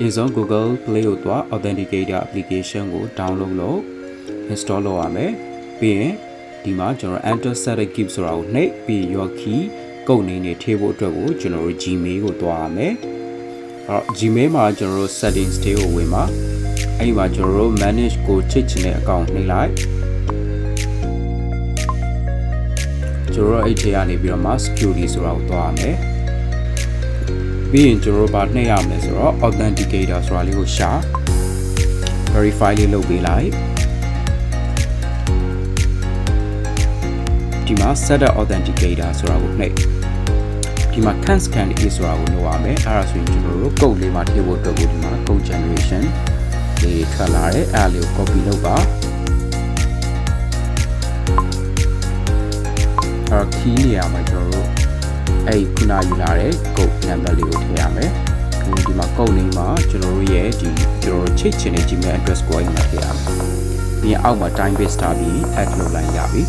Amazon Google Play ကိုသွား Authenticator application ကို download လုပ် install လုပ်ရမယ်ပြီးရင်ဒီမှာကျွန်တော် enter set a keep ဆိုတာကိုနှိပ်ပြီး your key ကုတ်နေနေထည့်ဖို့အတွက်ကိုကျွန်တော်တို့ Gmail ကိုသွားရမယ်အဲ့တော့ Gmail မှာကျွန်တော်တို့ settings တွေကိုဝင်ပါအဲ့ဒီမှာကျွန်တော်တို့ manage ကိုချစ်ချင်တဲ့ account နှိပ်လိုက်ကျွန်တော်တို့အဲ့ထဲကနေပြီးတော့မှ security ဆိုတာကိုသွားရမယ်ပြီးရင်ကျွန်တော်တို့ဗာနှိပ်ရမယ်ဆိုတော့ authenticator ဆိုတာလေးကိုရှာ verify လေးလုပ်ပေးလိုက်ဒီမှာ set up authenticator ဆိုတာကိုနှိပ်ဒီမှာ can scan is ဆိုတာကိုလုပ်ရမယ်အဲ့ဒါဆိုရင်ကျွန်တော်တို့ code လေးမှာထည့်ဖို့အတွက်ကိုဒီမှာ code generation လေးထွက်လာတယ်အဲ့ဒါလေးကို copy လုပ်ပါအဲ့ key နေရာမှာကျွန်တော်တို့အဲ့ခုနယူလာတဲ့ code number လေးကိုထည့်ရမယ်ဒီမှာ code လေးမှာကျွန်တော်တို့ရဲ့ဒီကျွန်တော်တို့ချိတ်ချင်တဲ့ Gmail address ကိုအိမ်မှာထည့်ရမယ်ပြီးရင်အောက်မှာ time base ထားပြီး add လုပ်လိုက်ရပြီ